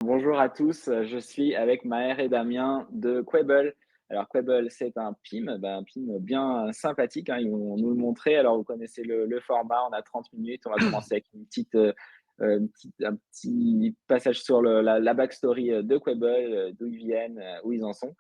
Bonjour à tous, je suis avec Maher et Damien de Quable. Alors Quable, c'est un PIM, un PIM bien sympathique, hein, ils vont nous le montrer. Alors vous connaissez le format, on a 30 minutes, on va commencer avec un petit passage sur la backstory de Quable, d'où ils viennent, où ils en sont.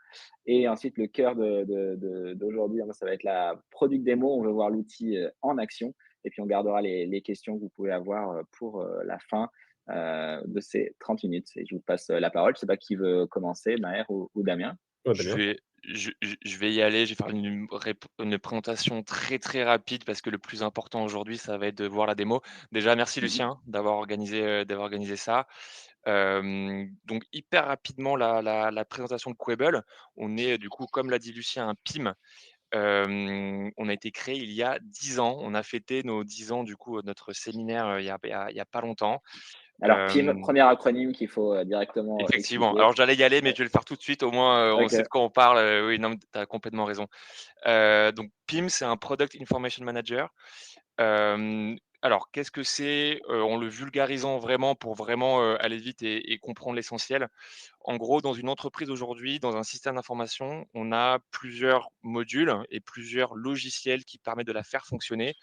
Et ensuite le cœur d'aujourd'hui, hein, ça va être la product démo, on veut voir l'outil en action. Et puis on gardera les questions que vous pouvez avoir pour la fin de ces 30 minutes. Et je vous passe la parole. Je ne sais pas qui veut commencer, Maher ou Damien. Ouais, Je Damien. vais je vais y aller, je vais faire une présentation très, très rapide parce que le plus important aujourd'hui, ça va être de voir la démo. Déjà, merci Mhm. Lucien d'avoir organisé ça. Donc hyper rapidement la présentation de Quable. On est du coup, comme l'a dit Lucien, un PIM. On a été créé il y a 10 ans. On a fêté nos 10 ans du coup, notre séminaire, il y a pas longtemps. Alors, PIM, Hem premier acronyme qu'il faut directement Effectivement. expliquer. Alors j'allais y aller, mais je vais le faire tout de suite, au moins, on sait Ok. de quoi on parle, oui, non, mais tu as complètement raison. Donc PIM, c'est un Product Information Manager. Alors qu'est-ce que c'est? En le vulgarisant vraiment pour vraiment, aller vite et comprendre l'essentiel. En gros, dans une entreprise aujourd'hui, dans un système d'information, on a plusieurs modules et plusieurs logiciels qui permettent de la faire fonctionner.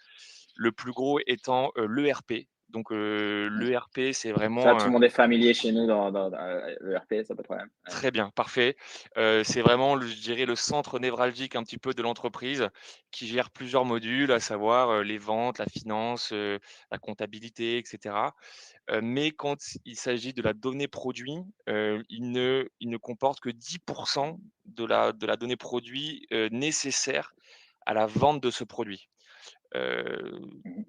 Le plus gros étant, l'ERP. Donc, l'ERP, c'est Ça, vraiment, tout le monde est familier chez nous dans l'ERP, ça pas de problème. Ouais. très bien, parfait. C'est vraiment le je dirais le centre névralgique un petit peu de l'entreprise qui gère plusieurs modules, à savoir, les ventes, la finance, la comptabilité et cetera. Mais quand il s'agit de la donnée produit, il ne comporte que 10 de la donnée produit, nécessaire à la vente de ce produit. Heu Mhm.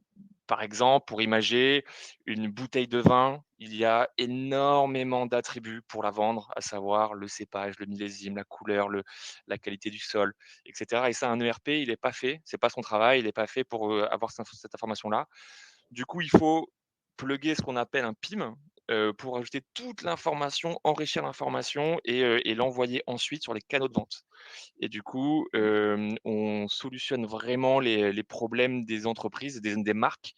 Par exemple, pour imager une bouteille de vin, il y a énormément d'attributs pour la vendre, à savoir le cépage, le millésime, la couleur, la qualité du sol, et cetera. Et ça, un ERP, il est pas fait, c'est pas son travail, il est pas fait pour, avoir cette information-là. Du coup, il faut plugger ce qu'on appelle un PIM, pour ajouter toute l'information, enrichir l'information et l'envoyer ensuite sur les canaux de vente. Et du coup, on solutionne vraiment les problèmes des entreprises, des marques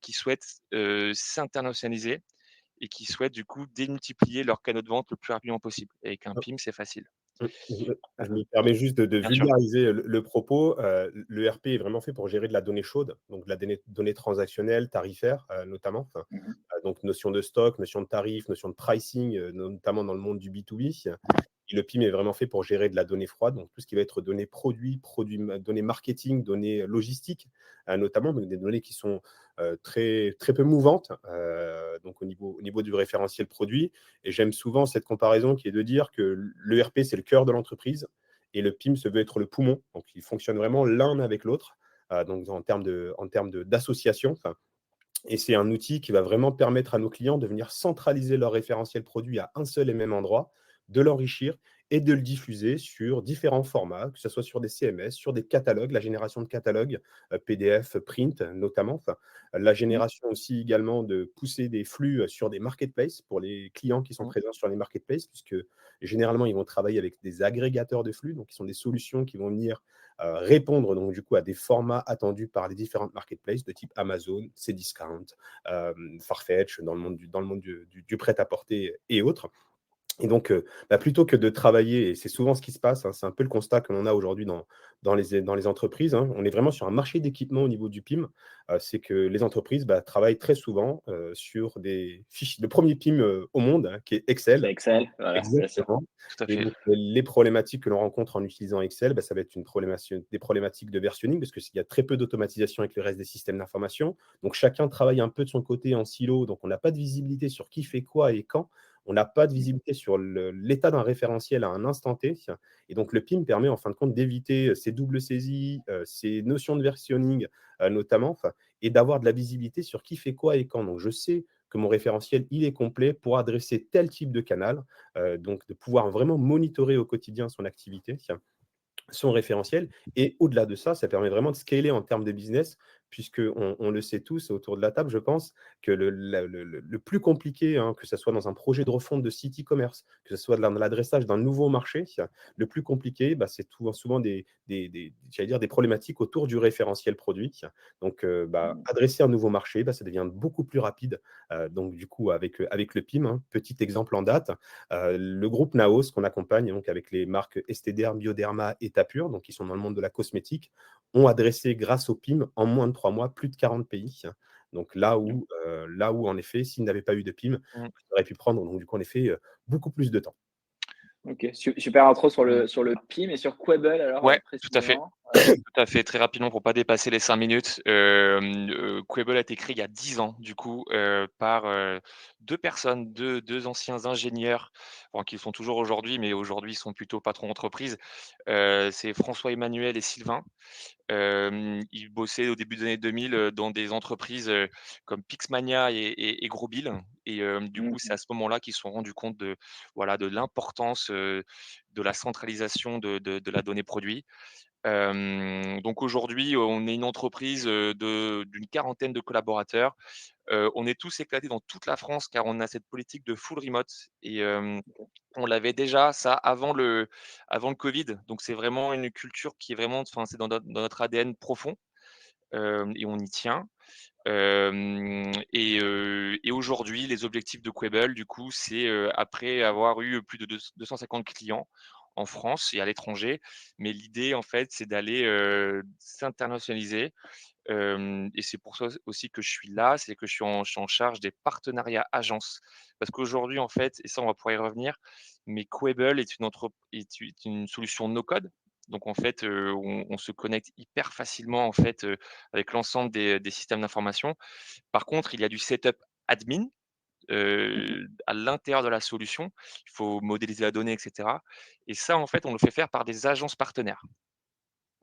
qui souhaitent, s'internationaliser et qui souhaitent du coup démultiplier leurs canaux de vente le plus rapidement possible. Et avec un PIM, c'est facile. Je me permets juste de Bien sûr. vulgariser le propos. L'ERP est vraiment fait pour gérer de la donnée chaude, donc de la donnée transactionnelle, tarifaire, notamment. Enfin, Mhm. donc notion de stock, notion de tarif, notion de pricing, notamment dans le monde du B2B. Et le PIM est vraiment fait pour gérer de la donnée froide, donc tout ce qui va être données données marketing, données logistiques, notamment, donc des données qui sont très, très peu mouvantes, donc au niveau du référentiel produit. Et j'aime souvent cette comparaison qui est de dire que l'ERP, c'est le cœur de l'entreprise et le PIM se veut être le poumon. Donc, ils fonctionnent vraiment l'un avec l'autre, donc d'association. Enfin, et c'est un outil qui va vraiment permettre à nos clients de venir centraliser leur référentiel produit à un seul et même endroit, de l'enrichir et de le diffuser sur différents formats, que ce soit sur des CMS, sur des catalogues, la génération de catalogues, PDF, print notamment. Enfin, la Mhm. génération aussi également de pousser des flux sur des marketplaces pour les clients qui sont Mmh. présents sur les marketplaces, puisque généralement, ils vont travailler avec des agrégateurs de flux, donc qui sont des solutions qui vont venir répondre donc du coup à des formats attendus par les différentes marketplaces de type Amazon, Cdiscount, Farfetch dans le monde du prêt-à-porter et autres. Et donc, plutôt que de travailler, et c'est souvent ce qui se passe, hein, c'est un peu le constat que l'on a aujourd'hui dans les entreprises, hein. On est vraiment sur un marché d'équipement au niveau du PIM. C'est que les entreprises, travaillent très souvent, sur des fichiers le premier PIM, au monde, hein, qui est C'est Excel. Excel, voilà, bien sûr. Exactement. Tout à Et fait. donc, les problématiques que l'on rencontre en utilisant Excel, ça va être des problématiques de versionning parce qu'il y a très peu d'automatisation avec le reste des systèmes d'information. Donc chacun travaille un peu de son côté en silo, donc on n'a pas de visibilité sur qui fait quoi et quand. On n'a pas de Mhm. visibilité sur l'état d'un référentiel à un instant T. Et donc le PIM permet en fin de compte d'éviter, ces doubles saisies, ces notions de versionning, notamment, enfin, et d'avoir de la visibilité sur qui fait quoi et quand. Donc je sais que mon référentiel, il est complet pour adresser tel type de canal, donc de pouvoir vraiment monitorer au quotidien son activité, son référentiel. Et au-delà de ça, ça permet vraiment de scaler en termes de business puisqu'on le sait tous autour de la table, je pense, que le plus compliqué, hein, que ce soit dans un projet de refonte de site e-commerce, que ce soit dans l'adressage d'un nouveau marché, le plus compliqué, c'est souvent j'allais dire des problématiques autour du référentiel produit. Donc, adresser un nouveau marché, ça devient beaucoup plus rapide. Donc, du coup, avec le PIM, hein, petit exemple en date, le groupe Naos qu'on accompagne donc avec les marques Esthederm, Bioderma et Tapur, donc qui sont dans le monde de la cosmétique, ont adressé grâce au PIM en moins de 3 mois plus de 40 pays. Donc là où en effet, s'il n'avait pas eu de PIM, Mmh. ça aurait pu prendre donc du coup en effet beaucoup plus de temps. OK, super intro sur Mmh. le PIM et sur Quable alors, Ouais, tout à fait. précisément? Ouais. Tout à fait, très rapidement pour pas dépasser les 5 minutes. Quable a été créé il y a 10 ans du coup, par, 2 personnes, deux anciens ingénieurs, bon qui le sont toujours aujourd'hui, mais aujourd'hui ils sont plutôt patrons d'entreprise. C'est François Emmanuel et Sylvain. Ils bossaient au début des années 2000, dans des entreprises, comme Pixmania et Grosbill et du coup, c'est Mmh. à ce moment-là qu'ils se sont rendus compte de, voilà, de l'importance, de la centralisation de la donnée produit. Donc aujourd'hui, on est une entreprise, d'une quarantaine de collaborateurs. On est tous éclatés dans toute la France car on a cette politique de full remote et OK. on l'avait déjà ça avant le covid. Donc c'est vraiment une culture qui est vraiment enfin, c'est dans notre ADN profond, et on y tient. Et aujourd'hui, les objectifs de Quable, du coup, c'est, après avoir eu plus de 250 clients en France et à l'étranger, mais l'idée, en fait, c'est d'aller, s'internationaliser. Et c'est pour ça aussi que je suis là, c'est que je suis en charge des partenariats agences. Parce qu'aujourd'hui, en fait, et ça, on va pouvoir y revenir, mais Quable est une solution no code. Donc en fait, on se connecte hyper facilement, en fait, avec l'ensemble des systèmes d'information. Par contre, il y a du setup admin, Mmh. à l'intérieur de la solution. Il faut modéliser la donnée et cetera et ça, en fait, on le fait faire par des agences partenaires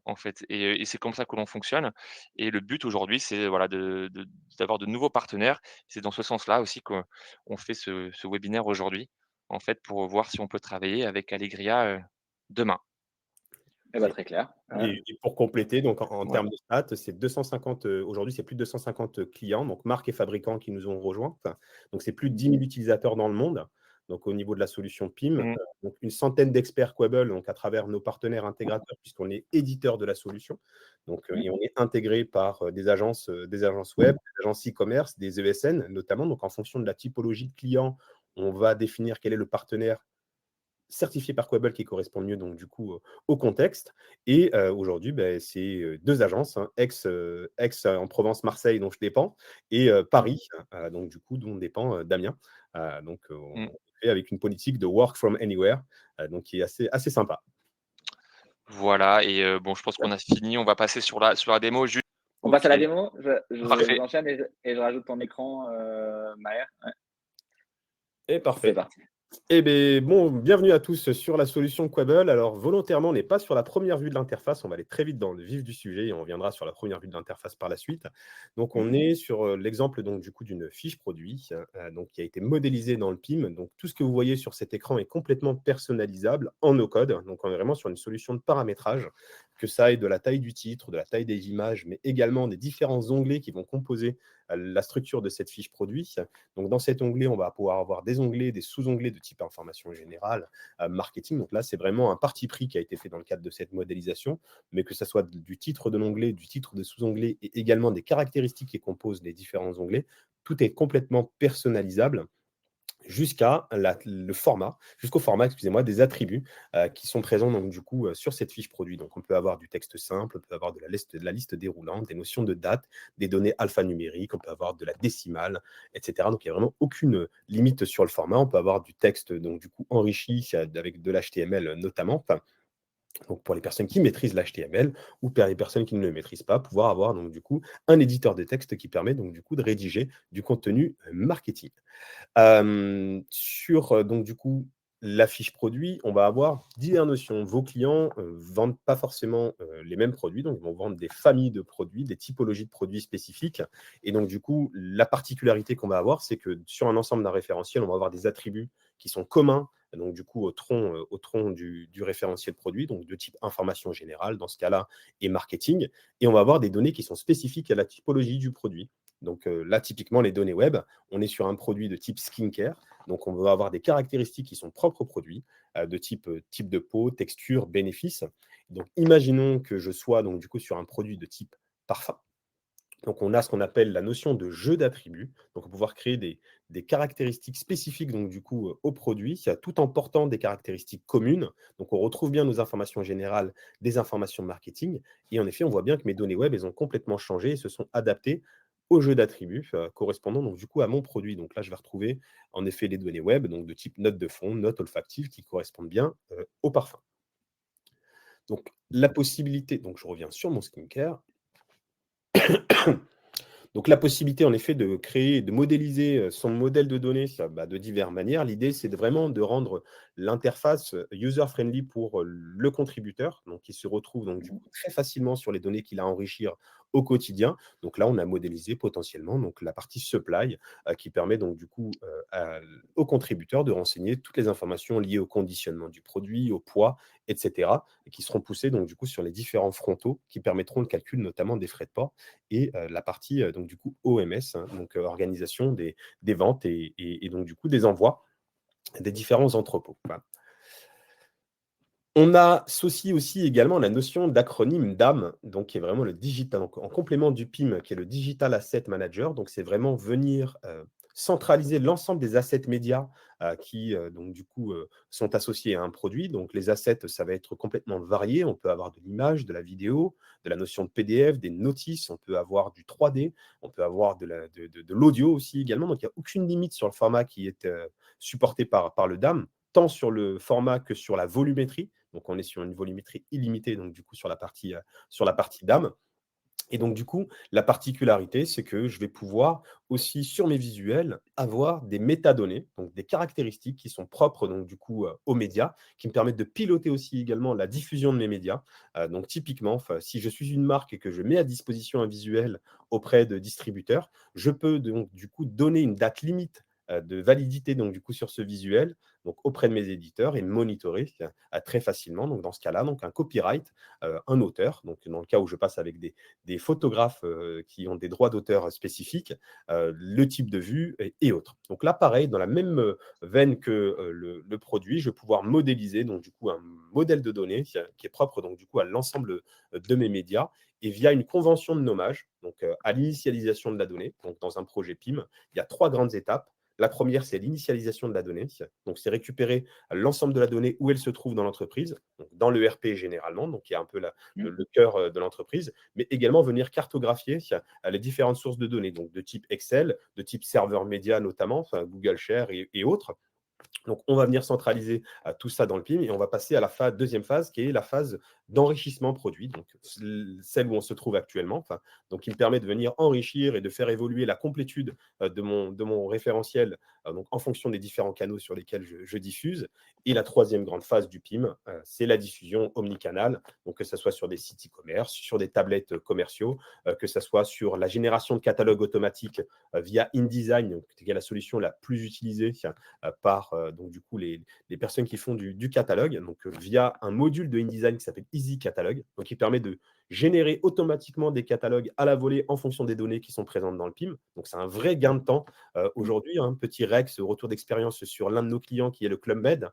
en fait et c'est comme ça que l'on fonctionne et le but aujourd'hui, c'est voilà d'avoir de nouveaux partenaires. C'est dans ce sens-là aussi qu'on fait ce webinaire aujourd'hui, en fait, pour voir si on peut travailler avec Allegria, demain. Eh bah, très clair. Ouais. Et pour compléter, donc en Ouais. termes de stats, c'est 250, aujourd'hui, c'est plus de 250 clients, donc marques et fabricants qui nous ont rejoints. Donc c'est plus de 10 000 utilisateurs dans le monde. Donc au niveau de la solution PIM, Mmh. donc une centaine d'experts Quable, donc à travers nos partenaires intégrateurs, puisqu'on est éditeur de la solution. Donc Mmh. et on est intégré par des agences web, des agences e-commerce, des ESN notamment. Donc en fonction de la typologie de client, on va définir quel est le partenaire certifié par Quable qui correspond mieux donc du coup au contexte. Et aujourd'hui, c'est 2 agences, hein, Aix en Provence, Marseille, dont je dépends, et Mmh. Paris, donc du coup, dont dépend Damien. Donc on Mmh. fait avec une politique de work from anywhere, donc qui est assez sympa. Voilà et bon, je pense qu'on a fini. On va passer sur la démo juste On passe à OK, la démo? parfait. J'enchaîne et je rajoute ton écran, Maher. Ouais, Et c'est parfait. parti. Eh bien, bon, bienvenue à tous sur la solution Quable. Alors, volontairement, on n'est pas sur la première vue de l'interface. On va aller très vite dans le vif du sujet et on reviendra sur la première vue de l'interface par la suite. Donc, on Mmh. est sur l'exemple donc du coup d'une fiche produit donc, qui a été modélisée dans le PIM. Donc, tout ce que vous voyez sur cet écran est complètement personnalisable en no-code. Donc, on est vraiment sur une solution de paramétrage, que ça aille de la taille du titre, de la taille des images, mais également des différents onglets qui vont composer la structure de cette fiche produit. Donc, dans cet onglet, on va pouvoir avoir des onglets, des sous-onglets de type information générale, marketing. Donc là, c'est vraiment un parti pris qui a été fait dans le cadre de cette modélisation, mais que ce soit du titre de l'onglet, du titre des sous-onglets et également des caractéristiques qui composent les différents onglets, tout est complètement personnalisable jusqu'au format, excusez-moi, des attributs qui sont présents donc du coup sur cette fiche produit. Donc on peut avoir du texte simple, on peut avoir de la liste déroulante, des notions de date, des données alphanumériques, on peut avoir de la décimale, etc. Donc il n'y a vraiment aucune limite sur le format. On peut avoir du texte donc du coup enrichi avec de l'HTML notamment. Enfin, donc pour les personnes qui maîtrisent l'HTML ou pour les personnes qui ne le maîtrisent pas, pouvoir avoir donc du coup un éditeur de texte qui permet donc du coup de rédiger du contenu marketing. Sur, donc du coup, la fiche produit, on va avoir diverses notions. Vos clients, vendent pas forcément, les mêmes produits, donc ils vont vendre des familles de produits, des typologies de produits spécifiques et donc du coup, la particularité qu'on va avoir, c'est que sur un ensemble d'un référentiel, on va avoir des attributs qui sont communs donc du coup au tronc du référentiel produit, donc de type information générale dans ce cas-là et marketing. Et on va avoir des données qui sont spécifiques à la typologie du produit. Donc là, typiquement, les données web, on est sur un produit de type skincare. Donc on va avoir des caractéristiques qui sont propres au produit, de type de peau, texture, bénéfice. Donc imaginons que je sois donc du coup sur un produit de type parfum. Donc, on a ce qu'on appelle la notion de jeu d'attributs. Donc, on va pouvoir créer des caractéristiques spécifiques donc, du coup, au produit, tout en portant des caractéristiques communes. Donc, on retrouve bien nos informations générales, des informations marketing. Et en effet, on voit bien que mes données web, elles ont complètement changé et se sont adaptées au jeu d'attributs correspondant donc, du coup, à mon produit. Donc là, je vais retrouver en effet les données web, donc de type note de fond, note olfactive, qui correspondent bien au parfum. Donc, la possibilité, donc je reviens sur mon skincare. Donc la possibilité en effet de créer, de modéliser, son modèle de données, ça, de diverses manières. L'idée, c'est vraiment de rendre l'interface, user-friendly pour, le contributeur, donc qui se retrouve donc du Mmh. coup très facilement sur les données qu'il a à enrichir au quotidien. Donc là, on a modélisé potentiellement donc la partie supply, qui permet donc du coup, au contributeur de renseigner toutes les informations liées au conditionnement du produit, au poids et cetera, et qui seront poussées donc du coup sur les différents frontaux qui permettront le calcul notamment des frais de port et la partie donc du coup OMS, hein, donc organisation des ventes et donc du coup des envois des différents entrepôts. Voilà. On associe aussi également la notion d'acronyme DAM, donc qui est vraiment le digital, en complément du PIM, qui est le Digital Asset Manager. Donc, c'est vraiment venir centraliser l'ensemble des assets médias qui, donc, du coup, sont associés à un produit. Donc, les assets, ça va être complètement varié. On peut avoir de l'image, de la vidéo, de la notion de PDF, des notices. On peut avoir du 3D. On peut avoir de l'audio aussi également. Donc, il n'y a aucune limite sur le format qui est supporté par le DAM, tant sur le format que sur la volumétrie. Donc, on est sur une volumétrie illimitée, donc du coup, sur la partie DAM. Et donc, du coup, la particularité, c'est que je vais pouvoir aussi, sur mes visuels, avoir des métadonnées, donc des caractéristiques qui sont propres, donc du coup, aux médias, qui me permettent de piloter aussi également la diffusion de mes médias. Donc, typiquement, si je suis une marque et que je mets à disposition un visuel auprès de distributeurs, je peux donc du coup donner une date limite de validité donc du coup sur ce visuel donc auprès de mes éditeurs et monitorer très facilement. Donc dans ce cas-là, donc un copyright, un auteur. Donc dans le cas où je passe avec des photographes qui ont des droits d'auteur spécifiques, le type de vue et autres. Donc là, pareil, dans la même veine que le produit, je vais pouvoir modéliser donc du coup un modèle de données qui est propre donc du coup à l'ensemble de mes médias et via une convention de nommage, donc à l'initialisation de la donnée. Donc dans un projet PIM, il y a 3 grandes étapes. La première, c'est l'initialisation de la donnée. Donc, c'est récupérer l'ensemble de la donnée où elle se trouve dans l'entreprise, donc dans l'ERP généralement, donc il y a un peu Mmh. le cœur de l'entreprise, mais également venir cartographier les différentes sources de données, donc de type Excel, de type serveur média notamment, enfin, Google Share et autres. Donc, on va venir centraliser tout ça dans le PIM et on va passer à la deuxième phase qui est la phase d'enrichissement produit, donc celle où on se trouve actuellement. Enfin, donc, il me permet de venir enrichir et de faire évoluer la complétude de mon référentiel donc, en fonction des différents canaux sur lesquels je diffuse. Et la troisième grande phase du PIM, c'est la diffusion omnicanal, donc que ce soit sur des sites e-commerce, sur des tablettes commerciaux, que ce soit sur la génération de catalogues automatiques via InDesign, donc, qui est la solution la plus utilisée par donc du coup les personnes qui font du catalogue, donc via un module de InDesign qui s'appelle Easy Catalog, donc qui permet de générer automatiquement des catalogues à la volée en fonction des données qui sont présentes dans le PIM. Donc c'est un vrai gain de temps aujourd'hui. Un petit Rex, retour d'expérience sur l'un de nos clients qui est le Club Med,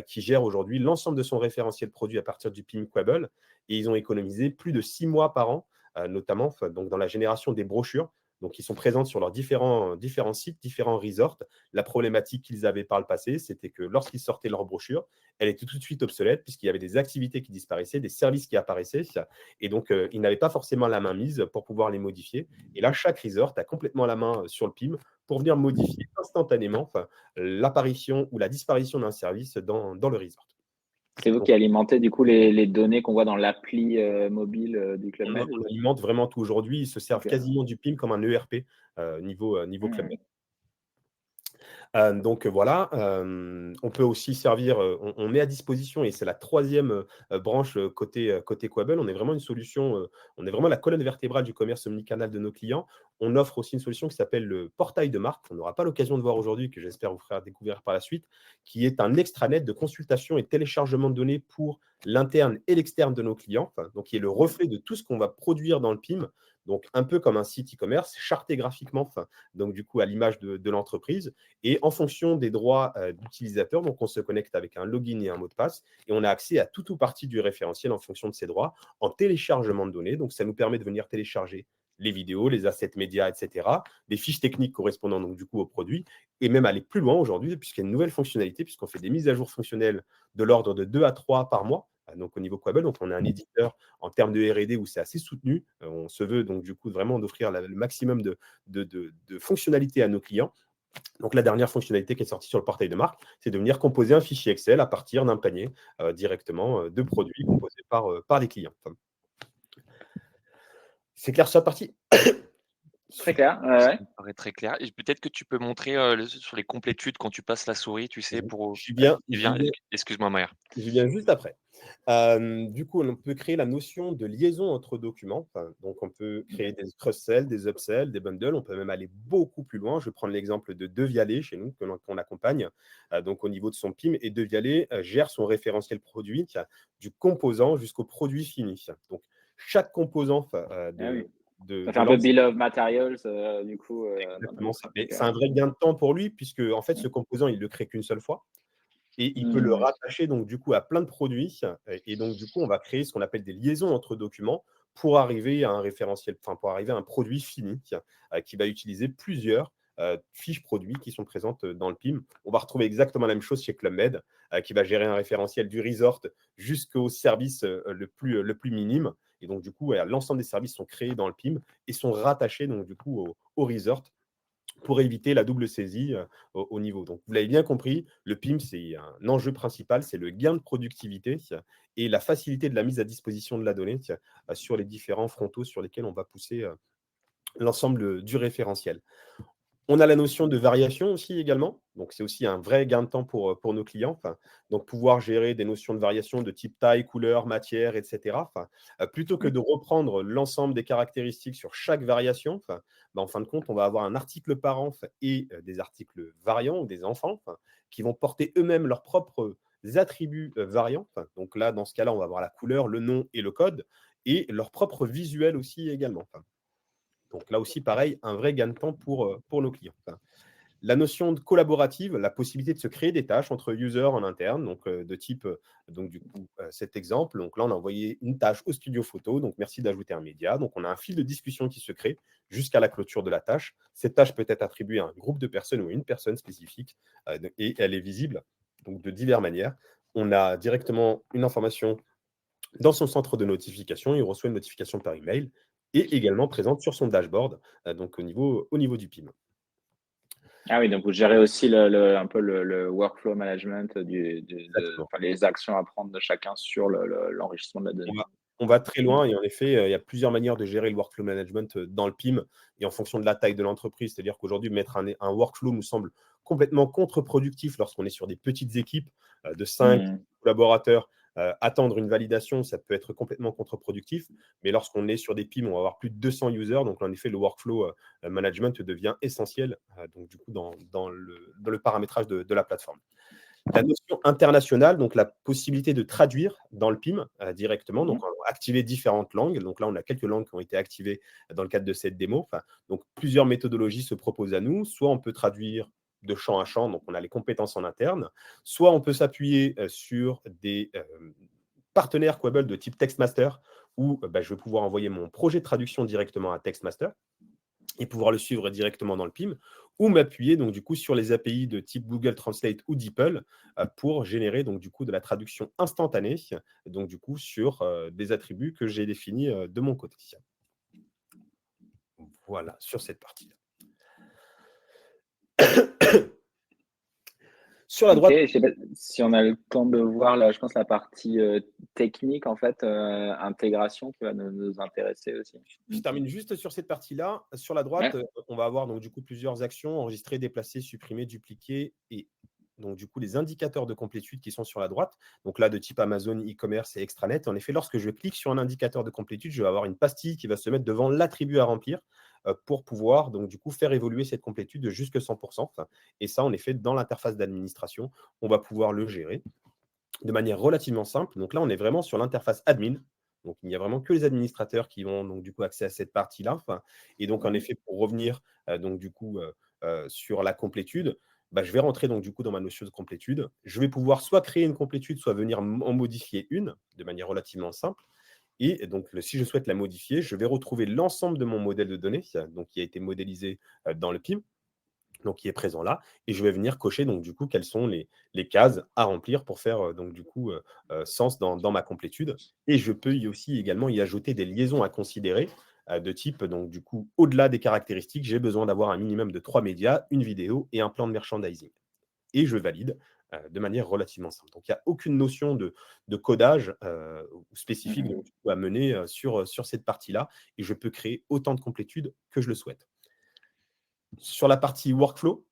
qui gère aujourd'hui l'ensemble de son référentiel produit à partir du PIM Quable. Et ils ont économisé plus de 6 mois par an, notamment donc dans la génération des brochures. Donc, qui sont présentes sur leurs différents sites, différents resorts. La problématique qu'ils avaient par le passé, c'était que lorsqu'ils sortaient leur brochure, elle était tout de suite obsolète puisqu'il y avait des activités qui disparaissaient, des services qui apparaissaient. Et donc, ils n'avaient pas forcément la main mise pour pouvoir les modifier. Et là, chaque resort a complètement la main sur le PIM pour venir modifier instantanément l'apparition ou la disparition d'un service dans le resort. C'est vous Donc, qui alimentez du coup les données qu'on voit dans l'appli, mobile, du Club Med, on c'est ça? alimente vraiment tout aujourd'hui. Ils se servent OK. quasiment du PIM comme un ERP niveau Club Mmh. Med. Donc voilà, on peut aussi servir, on met à disposition et c'est la troisième branche, côté Quable. On est vraiment une solution, on est vraiment la colonne vertébrale du commerce omnicanal de nos clients. On offre aussi une solution qui s'appelle le portail de marque, qu'on n'aura pas l'occasion de voir aujourd'hui, que j'espère vous faire découvrir par la suite, qui est un extranet de consultation et de téléchargement de données pour l'interne et l'externe de nos clients, enfin, donc qui est le reflet de tout ce qu'on va produire dans le PIM, donc un peu comme un site e-commerce, charté graphiquement, enfin, donc du coup à l'image de l'entreprise. Et en fonction des droits d'utilisateur, donc on se connecte avec un login et un mot de passe et on a accès à tout ou partie du référentiel en fonction de ses droits en téléchargement de données. Donc ça nous permet de venir télécharger les vidéos, les assets médias, etc., des fiches techniques correspondant donc du coup au produit et même aller plus loin aujourd'hui puisqu'il y a une nouvelle fonctionnalité, puisqu'on fait des mises à jour fonctionnelles de l'ordre de 2 à 3 par mois. Donc au niveau Quable, donc on est un éditeur en termes de R&D où c'est assez soutenu. On se veut donc du coup vraiment d'offrir le maximum de fonctionnalités à nos clients. Donc, la dernière fonctionnalité qui est sortie sur le portail de marque, c'est de venir composer un fichier Excel à partir d'un panier directement de produits composés par les clients. Enfin, c'est clair sur cette partie? Très Super, clair, ouais, ça ouais. me paraît très clair et peut-être que tu peux montrer, sur les complétudes quand tu passes la souris, tu sais, pour, J'y viens, tu j'y viens, viens, excuse-moi Maher. j'y viens juste après. Du coup, on peut créer la notion de liaison entre documents. Enfin, donc, on peut créer des cross-sells, des upsells, des bundles. On peut même aller beaucoup plus loin. Je vais prendre l'exemple de Devialet chez nous, qu'on accompagne donc au niveau de son PIM. Et Devialet gère son référentiel produit du composant jusqu'au produit fini. Donc, chaque composant Ah oui. Ça fait de un peu l'ensemble. bill of materials, du coup, dans Exactement notre ça. Mais truc, c'est un vrai gain de temps pour lui, puisque en fait, ce composant, il ne le crée qu'une seule fois. Et il peut le Mmh. rattacher donc du coup à plein de produits. Et donc du coup, on va créer ce qu'on appelle des liaisons entre documents pour arriver à un référentiel, enfin pour arriver à un produit fini qui va utiliser plusieurs fiches produits qui sont présentes dans le PIM. On va retrouver exactement la même chose chez Club Med, qui va gérer un référentiel du resort jusqu'au service le plus minime. Et donc du coup, voilà, l'ensemble des services sont créés dans le PIM et sont rattachés donc du coup au resort pour éviter la double saisie au niveau. Donc, vous l'avez bien compris, le PIM, c'est un enjeu principal, c'est le gain de productivité et la facilité de la mise à disposition de la donnée sur les différents frontaux sur lesquels on va pousser l'ensemble du référentiel. On a la notion de variation aussi également. Donc, c'est aussi un vrai gain de temps pour nos clients. Enfin, donc, pouvoir gérer des notions de variation de type taille, couleur, matière, etc. Enfin, plutôt que Mmh. de reprendre l'ensemble des caractéristiques sur chaque variation, enfin, en fin de compte, on va avoir un article par an et des articles variants ou des enfants qui vont porter eux-mêmes leurs propres attributs variants. Enfin, donc là, dans ce cas-là, on va avoir la couleur, le nom et le code et leur propre visuel aussi également. Enfin, donc là aussi, pareil, un vrai gain de temps pour nos clients. Enfin, la notion de collaborative, la possibilité de se créer des tâches entre users en interne, donc de type, donc du coup, cet exemple. Donc là, on a envoyé une tâche au studio photo, donc merci d'ajouter un média. Donc on a un fil de discussion qui se crée jusqu'à la clôture de la tâche. Cette tâche peut être attribuée à un groupe de personnes ou à une personne spécifique et elle est visible donc de diverses manières. On a directement une information dans son centre de notification, il reçoit une notification par email et également présente sur son dashboard, donc au niveau du PIM. Ah oui, donc vous gérez aussi un peu le workflow management Exactement. enfin, les actions à prendre de chacun sur l'enrichissement de la On donnée. va on va très Mmh. loin et en effet, il y a plusieurs manières de gérer le workflow management, dans le PIM et en fonction de la taille de l'entreprise. C'est-à-dire qu'aujourd'hui, mettre un workflow nous semble complètement contre-productif lorsqu'on est sur des petites équipes, de 5 Mmh. collaborateurs. Attendre une validation, ça peut être complètement contre-productif. Mais lorsqu'on est sur des PIM, on va avoir plus de 200 users. Donc en effet, le workflow, management devient essentiel, donc du coup dans le paramétrage de la plateforme. La notion internationale, donc la possibilité de traduire dans le PIM directement, Mmh. donc activer différentes langues. Donc là, on a quelques langues qui ont été activées dans le cadre de cette démo. Enfin, donc plusieurs méthodologies se proposent à nous. Soit on peut traduire de champ à champ, donc on a les compétences en interne. Soit on peut s'appuyer sur des partenaires Quable de type Textmaster, où je vais pouvoir envoyer mon projet de traduction directement à Textmaster et pouvoir le suivre directement dans le PIM, ou m'appuyer donc du coup sur les API de type Google Translate ou DeepL pour générer donc du coup de la traduction instantanée, donc du coup sur des attributs que j'ai définis de mon côté. Voilà, sur cette partie-là. Sur la OK, droite, je sais pas si on a le temps de voir là, je pense la partie, technique en fait, intégration qui va nous intéresser aussi. je Mmh mh. termine juste sur cette partie-là. Sur la droite, Ouais, on va avoir donc du coup plusieurs actions: enregistrer, déplacer, supprimer, dupliquer et donc du coup les indicateurs de complétude qui sont sur la droite. Donc là, de type Amazon, e-commerce et extranet. En effet, lorsque je clique sur un indicateur de complétude, je vais avoir une pastille qui va se mettre devant l'attribut à remplir, pour pouvoir donc du coup faire évoluer cette complétude jusque 100. Enfin, et ça, en effet, dans l'interface d'administration, on va pouvoir le gérer de manière relativement simple. Donc là, on est vraiment sur l'interface admin. Donc, il n'y a vraiment que les administrateurs qui ont donc du coup accès à cette partie-là. Enfin, et donc, en mmh, effet, pour revenir donc du coup sur la complétude, bah, je vais rentrer donc du coup dans ma notion de complétude. Je vais pouvoir soit créer une complétude, soit venir en modifier une de manière relativement simple. Et donc, si je souhaite la modifier, je vais retrouver l'ensemble de mon modèle de données, donc qui a été modélisé dans le PIM, donc qui est présent là, et je vais venir cocher donc du coup quelles sont les cases à remplir pour faire donc du coup sens dans ma complétude. Et je peux aussi également y ajouter des liaisons à considérer de type donc du coup au-delà des caractéristiques, j'ai besoin d'avoir un minimum de 3 médias, une vidéo et un plan de merchandising. Et je valide de manière relativement simple. Donc il n'y a aucune notion de codage mmh spécifique donc, mh. du coup, à mener sur cette partie-là, et je peux créer autant de complétudes que je le souhaite. Sur la partie workflow,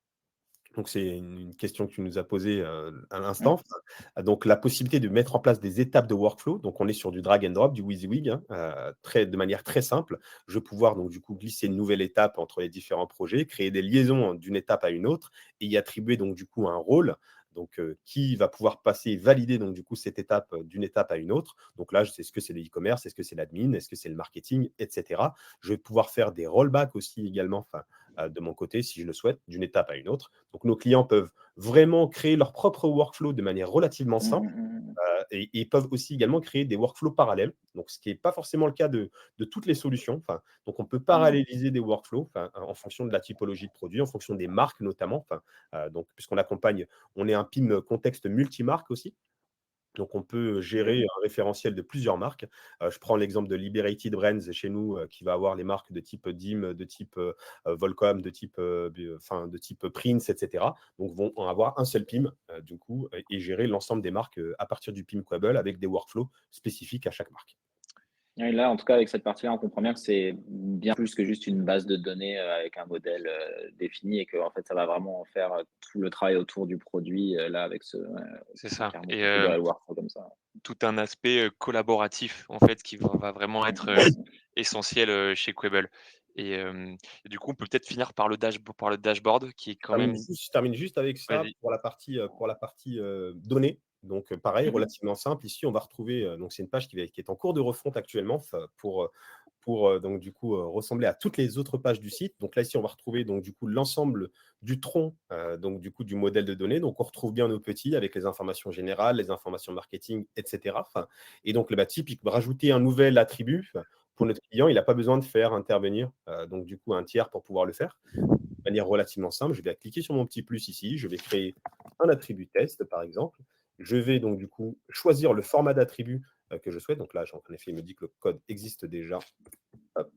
donc c'est une question que tu nous as posée, à Mmh. l'instant. Donc la possibilité de mettre en place des étapes de workflow. Donc on est sur du drag and drop, du WYSIWYG, hein, de manière très simple. Je vais pouvoir donc du coup glisser une nouvelle étape entre les différents projets, créer des liaisons d'une étape à une autre et y attribuer donc du coup un rôle. Donc, qui va pouvoir passer et valider donc du coup cette étape d'une étape à une autre. Donc là, est-ce que c'est le e-commerce, est-ce que c'est l'admin, est-ce que c'est le marketing, etc. Je vais pouvoir faire des rollbacks aussi également, enfin, de mon côté, si je le souhaite, d'une étape à une autre. Donc nos clients peuvent vraiment créer leur propre workflow de manière relativement Mmh simple, mh, mmh. et peuvent aussi également créer des workflows parallèles. Donc ce qui n'est pas forcément le cas de toutes les solutions. Enfin, donc on peut Mmh. paralléliser des workflows, enfin, en fonction de la typologie de produit, en fonction des marques notamment. Enfin, donc puisqu'on accompagne, on est un PIM contexte multimarque aussi. Donc, on peut OK. gérer un référentiel de plusieurs marques. Je prends l'exemple de Liberated Brands chez nous, qui va avoir les marques de type DIM, de type Volcom, de type, enfin, de type Prince, etc. Donc, vont en avoir un seul PIM, du coup, et gérer l'ensemble des marques à partir du PIM Quable avec des workflows spécifiques à chaque marque. Ouais, là, en tout cas, avec cette partie-là, on comprend bien que c'est bien plus que juste une base de données, avec un modèle, défini et que en fait, ça va vraiment faire, tout le travail autour du produit, là, avec ce ouais, C'est on peut ça carrément et configurer le workflow comme ça. tout un aspect, collaboratif en fait qui va vraiment Mmh être, mh. essentiel, chez Quable et du coup, on peut peut-être finir par le dashboard qui est quand même Je termine juste avec ça vas-y. pour la partie données. Donc, pareil, Mmh mh. relativement simple. Ici, on va retrouver, donc c'est une page qui est en cours de refonte actuellement, pour donc du coup ressembler à toutes les autres pages du site. Donc là, ici, on va retrouver donc du coup l'ensemble du tronc donc du coup du modèle de données. Donc on retrouve bien nos petits avec les informations générales, les informations marketing, etc. Enfin, et donc bah, typiquement, rajouter un nouvel attribut pour notre client, il n'a pas besoin de faire intervenir donc du coup un tiers pour pouvoir le faire de manière relativement simple. Je vais cliquer sur mon petit plus ici. Je vais créer un attribut test, par exemple. Je vais donc du coup choisir le format d'attribut que je souhaite. Donc là, en effet, il me dit que le code existe déjà. Hop,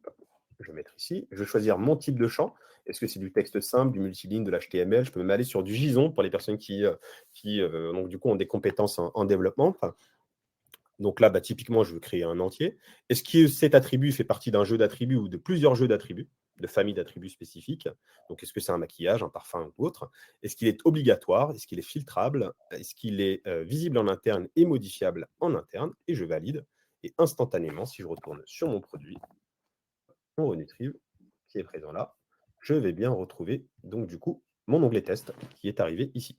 je vais mettre ici. Je vais choisir mon type de champ. Est-ce que c'est du texte simple, du multiligne, de l'HTML? Je peux même aller sur du JSON pour les personnes qui donc, du coup, ont des compétences en développement. Enfin, donc là, bah, typiquement, je veux créer un entier. Est-ce que cet attribut fait partie d'un jeu d'attributs ou de plusieurs jeux d'attributs, de familles d'attributs spécifiques? Donc, est-ce que c'est un maquillage, un parfum ou autre? Est-ce qu'il est obligatoire? Est-ce qu'il est filtrable? Est-ce qu'il est visible en interne et modifiable en interne? Et je valide. Et instantanément, si je retourne sur mon produit, mon retrieve, qui est présent là, je vais bien retrouver donc du coup mon onglet test qui est arrivé ici.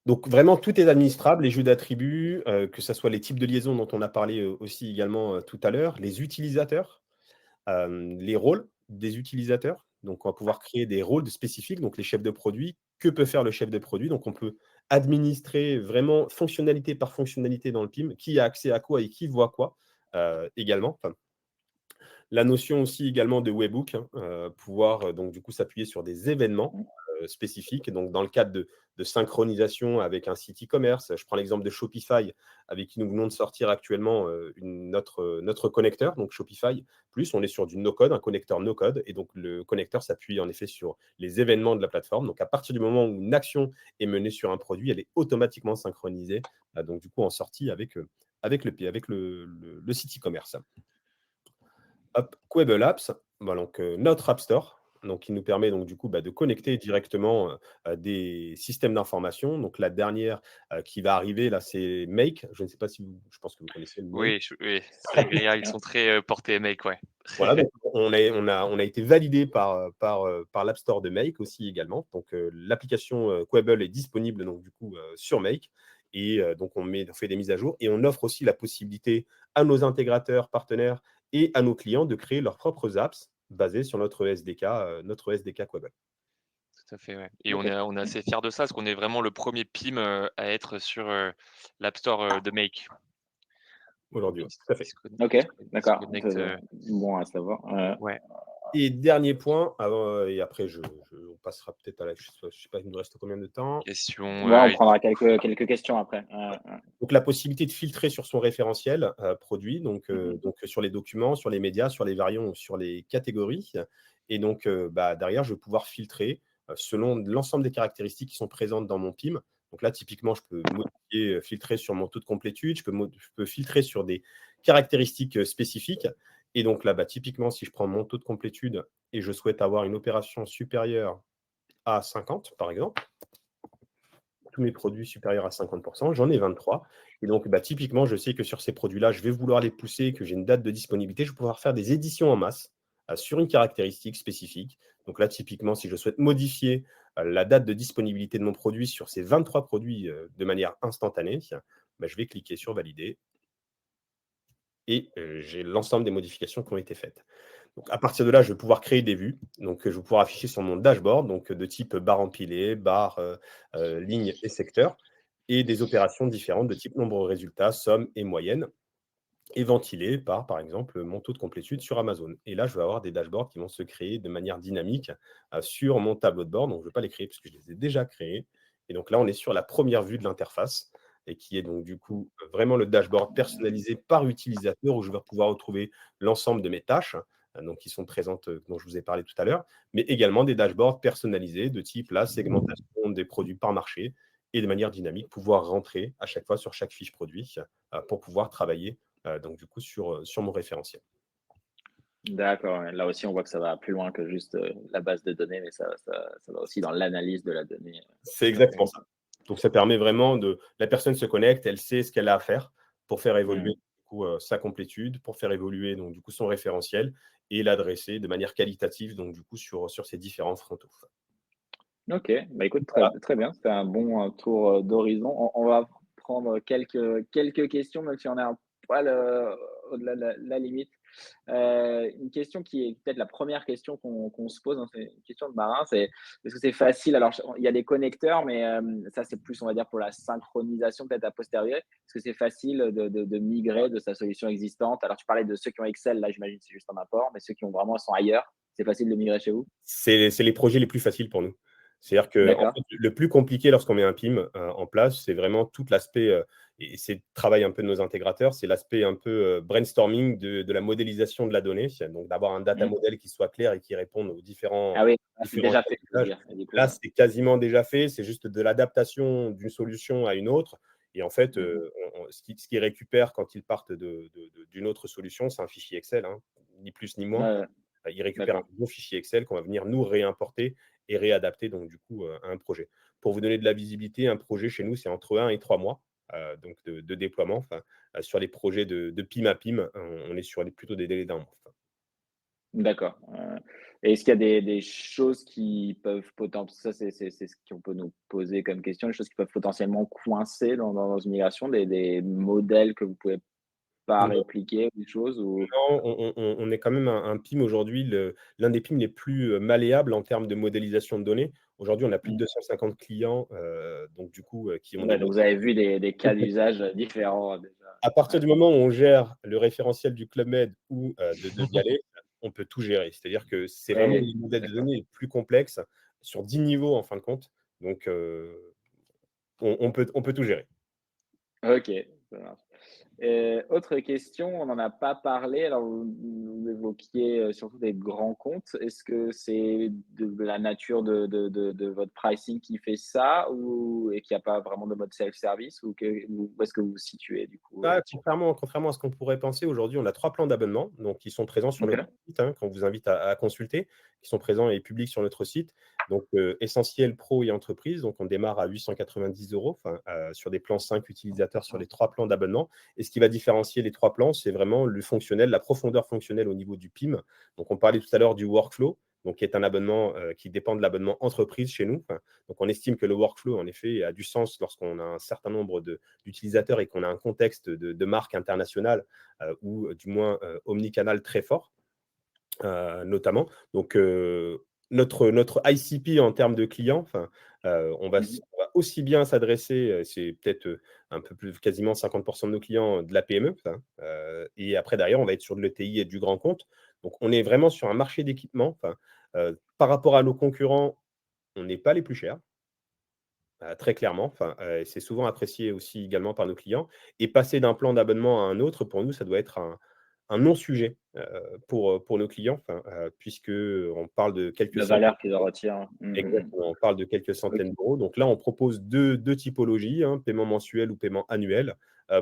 Donc vraiment, tout est administrable, les jeux d'attributs, que ça soit les types de liaisons dont on a parlé, aussi également, tout à l'heure, les utilisateurs, les rôles des utilisateurs. Donc on va pouvoir créer des rôles spécifiques, donc les chefs de produit. Que peut faire le chef de produit? Donc on peut administrer vraiment fonctionnalité par fonctionnalité dans le PIM, qui a accès à quoi et qui voit quoi, également. Enfin, la notion aussi également de webhook, hein, pouvoir, donc du coup s'appuyer sur des événements, spécifiques. Donc, dans le cadre de synchronisation avec un site e-commerce, je prends l'exemple de Shopify, avec qui nous venons de sortir actuellement notre connecteur, donc Shopify. Plus, on est sur du no-code, un connecteur no-code, et donc le connecteur s'appuie en effet sur les événements de la plateforme. Donc, à partir du moment où une action est menée sur un produit, elle est automatiquement synchronisée, donc du coup en sortie avec le site e-commerce. Hop, Quable Apps, bah, donc, notre App Store, donc, qui nous permet donc, du coup, de connecter directement des systèmes d'information. Donc, la dernière qui va arriver, là, c'est Make. Je ne sais pas si je pense que vous connaissez le Make. Oui, c'est génial, ils sont très portés Make, ouais. Voilà, donc on a été validé par l'App Store de Make aussi également. Donc, l'application Quable est disponible donc, du coup, sur Make. Et donc, on fait des mises à jour et on offre aussi la possibilité à nos intégrateurs, partenaires et à nos clients de créer leurs propres apps basées sur notre SDK Quable Tout à fait, ouais. Et Ok. on est assez fiers de ça, parce qu'on est vraiment le premier PIM à être sur l'App Store de Make. aujourd'hui. Ouais, tout à fait. Ok, Ils se d'accord. connectent. Bon à savoir. Ouais. Et dernier point, et après, on passera peut-être à je sais pas, il nous reste combien de temps. Question. Ouais, on prendra quelques questions après. Donc, la possibilité de filtrer sur son référentiel produit, donc sur les documents, sur les médias, sur les variants ou sur les catégories. Et donc, derrière, je vais pouvoir filtrer selon l'ensemble des caractéristiques qui sont présentes dans mon PIM. Donc là, typiquement, je peux modifier, filtrer sur mon taux de complétude, je peux filtrer sur des caractéristiques spécifiques. Et donc là, typiquement, si je prends mon taux de complétude et je souhaite avoir une opération supérieure à 50, par exemple, tous mes produits supérieurs à 50%, j'en ai 23. Et donc, typiquement, je sais que sur ces produits-là, je vais vouloir les pousser, que j'ai une date de disponibilité. Je vais pouvoir faire des éditions en masse sur une caractéristique spécifique. Donc là, typiquement, si je souhaite modifier la date de disponibilité de mon produit sur ces 23 produits de manière instantanée, je vais cliquer sur Valider et j'ai l'ensemble des modifications qui ont été faites. Donc, à partir de là, je vais pouvoir créer des vues. Donc, je vais pouvoir afficher sur mon dashboard, donc de type barre empilée, barre, ligne et secteur, et des opérations différentes de type nombre de résultats, somme et moyenne, et ventilées par exemple, mon taux de complétude sur Amazon. Et là, je vais avoir des dashboards qui vont se créer de manière dynamique sur mon tableau de bord. Donc, je ne vais pas les créer parce que je les ai déjà créés. Et donc là, on est sur la première vue de l'interface et qui est donc du coup vraiment le dashboard personnalisé par utilisateur où je vais pouvoir retrouver l'ensemble de mes tâches donc qui sont présentes, dont je vous ai parlé tout à l'heure, mais également des dashboards personnalisés de type la segmentation des produits par marché et de manière dynamique, pouvoir rentrer à chaque fois sur chaque fiche produit pour pouvoir travailler donc du coup sur mon référentiel. D'accord. Là aussi, on voit que ça va plus loin que juste la base de données, mais ça va aussi dans l'analyse de la donnée. C'est exactement ça. Donc ça permet vraiment la personne se connecte, elle sait ce qu'elle a à faire pour faire évoluer du coup, sa complétude, pour faire évoluer donc du coup son référentiel et l'adresser de manière qualitative donc du coup sur ces différents frontaux. Ok, écoute, très, Voilà. très bien, c'était un bon tour d'horizon. On va prendre quelques questions, même si on est un poil au-delà de la limite. Une question qui est peut-être la première question qu'on se pose, hein, c'est une question de marin, c'est est-ce que c'est facile? Alors, il y a des connecteurs, mais ça, c'est plus, on va dire, pour la synchronisation, peut-être a posteriori. Est-ce que c'est facile de migrer de sa solution existante? Alors, tu parlais de ceux qui ont Excel, là, j'imagine que c'est juste un apport, mais ceux qui ont vraiment sont ailleurs, c'est facile de migrer chez vous? C'est les projets les plus faciles pour nous. C'est-à-dire que en D'accord. fait, le plus compliqué lorsqu'on met un PIM en place, c'est vraiment tout l'aspect, et c'est le travail un peu de nos intégrateurs, c'est l'aspect un peu brainstorming de la modélisation de la donnée. Donc d'avoir un data Mmh. model qui soit clair et qui réponde aux Ah oui, c'est différents déjà cas fait, je veux d'usage. dire. Et du coup, Là, c'est quasiment déjà fait, c'est juste de l'adaptation d'une solution à une autre. Et en fait, mmh. ce qu'ils récupèrent quand ils partent d'une autre solution, c'est un fichier Excel, hein, ni plus ni moins. Ouais, ouais, Ils récupèrent un d'accord. bon fichier Excel qu'on va venir nous réimporter et réadapter donc du coup à un projet. Pour vous donner de la visibilité, un projet chez nous, c'est entre 1 et 3 mois donc de déploiement. Enfin, sur les projets de PIM à PIM, on est sur plutôt des délais d'un mois. D'accord, et est-ce qu'il y a des choses qui peuvent ça c'est ce qu'on peut nous poser comme question, les choses qui peuvent potentiellement coincer dans une migration, des modèles que vous pouvez pas Non, répliquer ou des choses ou? non, on est quand même un PIM aujourd'hui, l'un des PIM les plus malléables en termes de modélisation de données. Aujourd'hui, on a plus de Mmh. 250 clients donc du coup qui ont des Ouais, donc vous avez vu des cas d'usage différents déjà. À partir Ouais. du moment où on gère le référentiel du Club Med ou de Vialet, on peut tout gérer. C'est-à-dire que c'est vraiment Oui, les modèles de d'accord. données les plus complexes sur 10 niveaux en fin de compte. Donc, on peut tout gérer. OK, ça marche. Autre question, on n'en a pas parlé, alors vous évoquiez, surtout des grands comptes. Est-ce que c'est de la nature de votre pricing qui fait ça ou et qu'il y a pas vraiment de mode self-service ou que où est-ce que vous vous situez du coup, Ah, là-dessus? contrairement à ce qu'on pourrait penser, aujourd'hui, on a 3 plans d'abonnement, donc qui sont présents sur OK. notre site, hein, qu'on vous invite à consulter, qui sont présents et publics sur notre site. Donc, essentiel, pro et entreprise, donc on démarre à 890 €, enfin, sur des plans 5 utilisateurs sur les 3 plans d'abonnement. Et ce qui va différencier les 3 plans, c'est vraiment le fonctionnel, la profondeur fonctionnelle au niveau du PIM. Donc, on parlait tout à l'heure du workflow, donc qui est un abonnement, qui dépend de l'abonnement entreprise chez nous. Enfin, donc on estime que le workflow, en effet, a du sens lorsqu'on a un certain nombre d'utilisateurs et qu'on a un contexte de marque internationale ou du moins omnicanal très fort, notamment. Donc, notre ICP en termes de clients, enfin, Mmh. on va aussi bien s'adresser, c'est peut-être un peu plus, quasiment 50% de nos clients de la PME. Enfin, et après, derrière, on va être sur de l'ETI et du grand compte. Donc, on est vraiment sur un marché d'équipement. Enfin, par rapport à nos concurrents, on n'est pas les plus chers. Très clairement, enfin, c'est souvent apprécié aussi également par nos clients et passer d'un plan d'abonnement à un autre, pour nous, ça doit être un non-sujet, pour nos clients, enfin, puisque on parle de quelques De centaines. valeur qu'ils en retirent. Exactement, on parle de quelques OK. centaines d'euros. Donc là, on propose deux typologies, hein, paiement mensuel ou paiement annuel,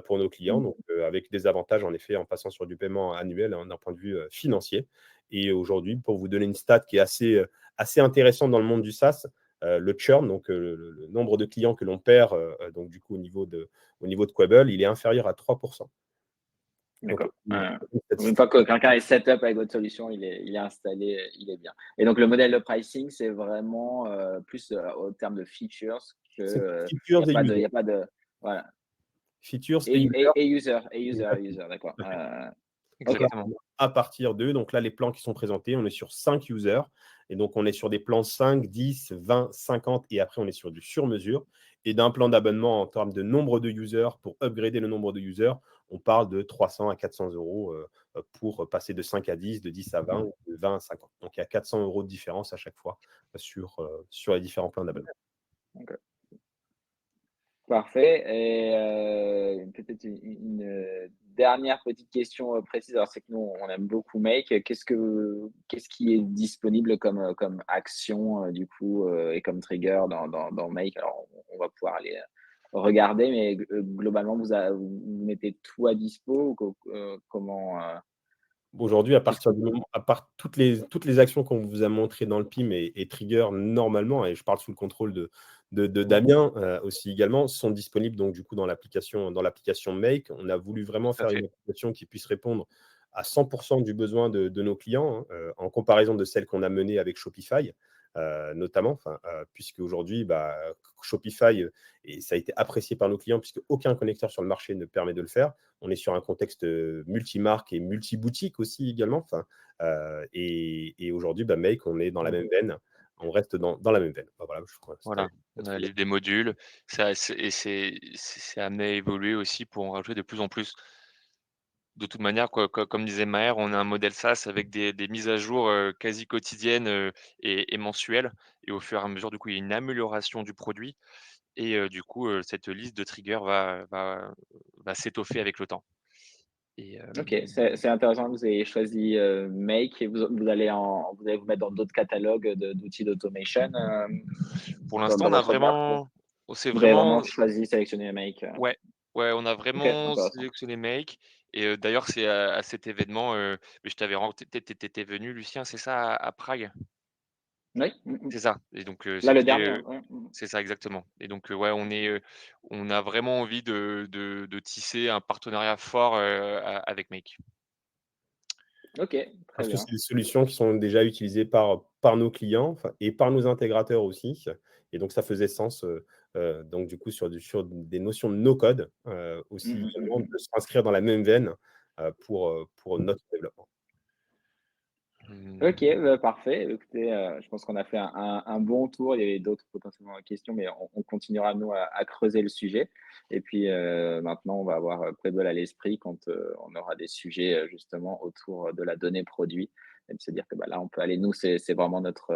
pour nos clients. Mmh. Donc, avec des avantages, en effet, en passant sur du paiement annuel, hein, d'un point de vue, financier. Et aujourd'hui, pour vous donner une stat qui est assez intéressante dans le monde du SaaS, le churn, donc, le nombre de clients que l'on perd, donc du coup au niveau de Quable, il est inférieur à 3%. Donc, D'accord. une Une statistique. fois que quelqu'un est set-up avec votre solution, il est installé, il est bien. Et donc le modèle de pricing, c'est vraiment, plus, au terme de features que, C'est il y features a et pas de users. il y a pas de voilà. Features et Et users. user, d'accord. OK. Exactement. À partir d'eux, donc là, les plans qui sont présentés, on est sur 5 users. Et donc, on est sur des plans 5, 10, 20, 50. Et après, on est sur du sur-mesure. Et d'un plan d'abonnement en termes de nombre de users, pour upgrader le nombre de users, on parle de 300 à 400 euros pour passer de 5 à 10, de 10 à 20, ou de 20 à 50. Donc, il y a 400 euros de différence à chaque fois sur les différents plans d'abonnement. OK. Parfait et peut-être dernière petite question, précise. Alors c'est que nous, on aime beaucoup Make. Qu'est-ce qui est disponible comme, comme action, du coup, et comme trigger dans Make? Alors on va pouvoir aller, regarder, mais globalement, vous mettez tout à dispo ou comment, Aujourd'hui, qu'est-ce que à part toutes les actions qu'on vous a montrées dans le PIM et trigger normalement, et je parle sous le contrôle de Damien, aussi également, sont disponibles donc du coup dans l'application Make. On a voulu vraiment Tout à faire fait. une application qui puisse répondre à 100% du besoin de nos clients, hein, en comparaison de celle qu'on a menée avec Shopify, notamment. Enfin, puisque aujourd'hui, bah, Shopify, et ça a été apprécié par nos clients puisque aucun connecteur sur le marché ne permet de le faire. On est sur un contexte multimarque et multi-boutique aussi également. Enfin, et aujourd'hui, bah, Make, on est dans la même veine. On reste dans la même veine. Bah, voilà, je crois que Voilà, c'était on a là-dessus. les des modules, ça c'est amené à évoluer aussi pour en rajouter de plus en plus. De toute manière, comme disait Maher, on a un modèle SaaS avec des mises à jour, quasi quotidiennes, et mensuelles et au fur et à mesure, du coup, il y a une amélioration du produit et du coup, cette liste de triggers va s'étoffer avec le temps et OK, c'est intéressant que vous ayez choisi, Make et vous allez vous mettre dans d'autres catalogues d'outils d'automation, pour l'instant, dans on a votre offre? on s'est Vous avez vraiment vraiment choisi, sélectionné Make, ouais, ouais, on a OK, vraiment intéressant. sélectionné Make et d'ailleurs, c'est à cet événement, mais je t'avais ren tu étais venu Lucien, c'est ça, à Prague? Oui, C'est ça et donc là, le c'était, dernier, ouais, c'est ça exactement et donc ouais, on a vraiment envie de tisser un partenariat fort, avec Make. OK, très Parce que bien. c'est des solutions qui sont déjà utilisées par nos clients, enfin, et par nos intégrateurs aussi. Et donc, ça faisait sens, donc du coup, sur des notions de no-code, aussi également, Mmh. de s'inscrire dans la même veine, pour notre développement. OK, bah, parfait. Écoutez, je pense qu'on a fait un bon tour. Il y avait d'autres potentiellement questions, mais on continuera nous à creuser le sujet et puis, maintenant on va avoir, Quable à l'esprit quand, on aura des sujets, justement autour de la donnée produit et de se dire que, bah, là on peut aller nous c'est vraiment notre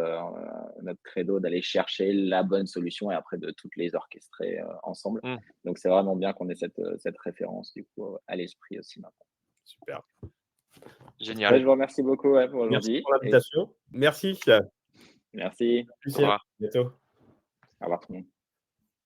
credo d'aller chercher la bonne solution et après de toutes les orchestrer, ensemble. Mmh, Donc c'est vraiment bien qu'on ait cette référence du coup, à l'esprit aussi maintenant. Super. Bah, génial. je vous remercie beaucoup, ouais, pour Merci aujourd'hui pour et l'invitation. Merci. À merci. plus, Au Cyril. À revoir. bientôt. Au revoir tout le monde.